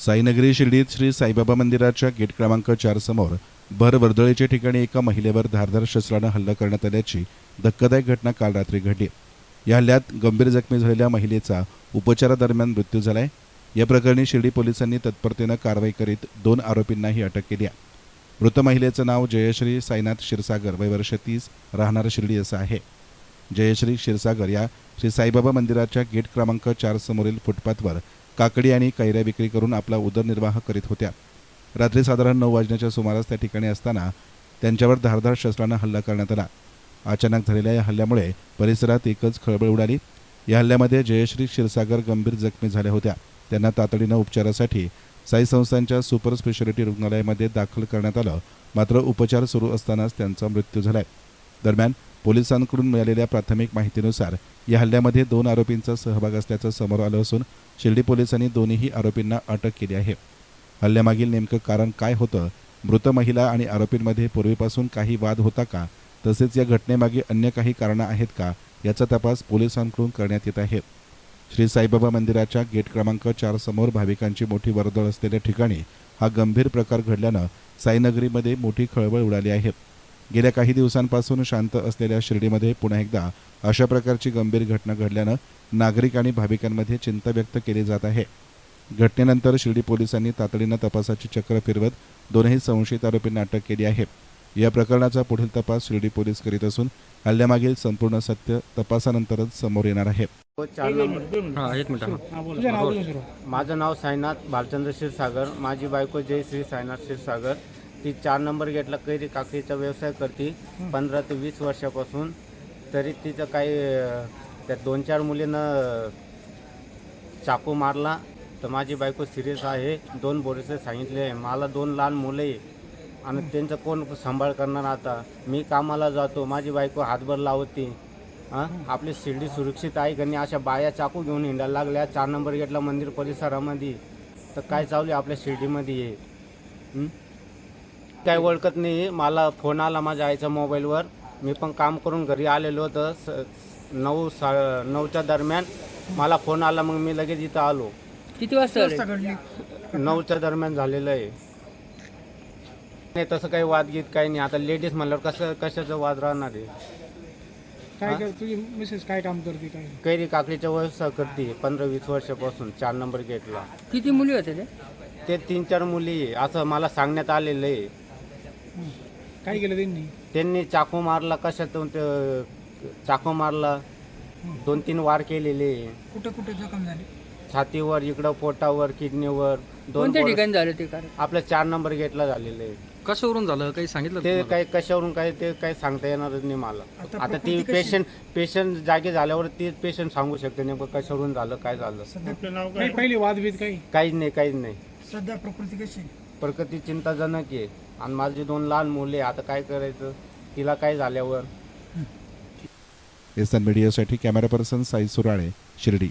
साईनगरी शिर्डीत श्री साईबाबा मंदिराच्या गेट क्रमांक 4 समोर भर वर्दळीच्या ठिकाणी एका महिलेवर धारदार शस्त्राने हल्ला करण्यात आल्याची धक्कादायक घटना काल रात्री घडली। या हल्ल्यात गंभीर जखमी झालेल्या महिलेचा उपचारादरम्यान मृत्यू झालाय। या प्रकरणी शिर्डी पोलिसांनी तत्परतेने कारवाई करीत 2 आरोपींनाही अटक केली आहे। मृत महिलेचं नाव जयश्री साईनाथ क्षीरसागर, वय वर्ष 30, राहणार शिर्डी असं आहे। जयश्री क्षीरसागर या श्री साईबाबा मंदिराच्या गेट क्रमांक 4 समोरील फुटपाथवर काकडी आणि कैऱ्या विक्री करून आपला उदरनिर्वाह करीत होत्या। रात्री साधारण 9 वाजण्याच्या सुमारास त्या ठिकाणी असताना त्यांच्यावर धारदार शस्त्राने हल्ला करण्यात आला। अचानक झालेल्या या हल्ल्यामुळे परिसरात एकच खळबळ उडाली। या हल्ल्यामध्ये जयश्री क्षीरसागर गंभीर जखमी झाल्या होत्या। त्यांना तातडीने उपचारासाठी साई संस्थांच्या सुपर स्पेशालिटी रुग्णालयामध्ये दाखल करण्यात आलं, मात्र उपचार सुरू असतानाच त्यांचा मृत्यू झालाय। दरम्यान पोलिसांकडून मिळालेल्या प्राथमिक माहितीनुसार या हल्ल्यामध्ये 2 आरोपींचा सहभाग असल्याचं समोर आलं असून शिर्डी पोलिसांनी दोन्ही आरोपींना अटक केली आहे। हल्ल्यामागील नेमकं कारण काय होतं, मृत महिला आणि आरोपींमध्ये पूर्वीपासून काही वाद होता का, तसेच या घटनेमागे अन्य काही कारणं आहेत का, याचा तपास पोलिसांकडून करण्यात येत आहे। श्री साईबाबा मंदिराच्या गेट क्रमांक 4 समोर भाविकांची मोठी वर्दळ असलेल्या ठिकाणी हा गंभीर प्रकार घडल्यानं साईनगरीमध्ये मोठी खळबळ उडाली आहे। गेल्या काही दिवसांपासून शांत असलेल्या शिर्डीमध्ये पुन्हा एकदा अशा प्रकारची गंभीर घटना घडल्यानं नागरिक आणि भाविकांमध्ये चिंता व्यक्त केली जात आहे। घटनेनंतर शिर्डी पोलिसांनी तातडीनं तपासाची चक्र फिरवत दोनही संशयित आरोपींना अटक केली आहे। या प्रकरणाचा पुढील तपास शिर्डी पोलीस करीत असून हल्ल्यामागील संपूर्ण सत्य तपासानंतरच समोर येणार आहे। माझं नाव साईनाथ भालचंद्र क्षीरसागर, माझी बायको जयश्री साईनाथ क्षीरसागर। ती 4 नंबर गेटला कैरी काकडीचा व्यवसाय करते 15 ते 20 वर्षापासून। तरी तिचं काही त्या 2-4 मुलींना चाकू मारला, तर माझी बायको सिरियस आहे। 2 बोरीचे सांगितले आहे। मला 2 लहान मुलं आहे आणि त्यांचं कोण सांभाळ करणार आता। मी कामाला जातो, माझी बायको हातभर लावते। आपली शिर्डी सुरक्षित आहे का नाही, अशा बाया चाकू घेऊन हिंडायला लागल्या 4 नंबर गेटला मंदिर परिसरामध्ये। तर काय चालू आहे आपल्या शिर्डीमध्ये हे काय ओळखत नाही। मला फोन आला माझ्या आईच्या मोबाईलवर, मी पण काम करून घरी आलेलो होतं 9च्या दरम्यान मला फोन आला, मग मी लगेच इथं आलो। किती वाजता 9च्या दरम्यान झालेलं आहे। नाही तसं काही वादगीत काही नाही। आता लेडीज म्हणल्यावर कशाचं वाद राहणार आहे। काय तुझी मिसेस काय काम करते? काय कैरी काकडीचा व्यवसाय करते 15-20 वर्षापासून 4 नंबर गेटला। किती मुली होते ते 3-4 मुली आहे असं मला सांगण्यात आलेलं आहे। काय केलं त्यांनी चाकू मारला, कशातून चाकू मारला, 2-3 वार केलेले। कुठे कुठे जखम झाली? छातीवर, इकडं पोटावर, किडनीवर 2 कोणत्या ठिकाणी झालं ते? कारण आपल्या 4 नंबर गेटला झालेलं आहे। कशावरून झालं काही सांगितलं? ते काही कशावरून काय ते काही सांगता येणारच नाही मला। आता ती पेशंट जागे झाल्यावर ते पेशंट सांगू शकते नेमकं कशावरून झालं, काय झालं। पहिले वादभीत काहीच नाही। सध्या प्रकृती कशी? प्रकृती चिंताजनक आहे आणि माझी 2 लहान मुले, आता काय करायचं तिला काय झाल्यावर। एसन मीडियासाठी कॅमेरा पर्सन साई सुराळे, शिर्डी।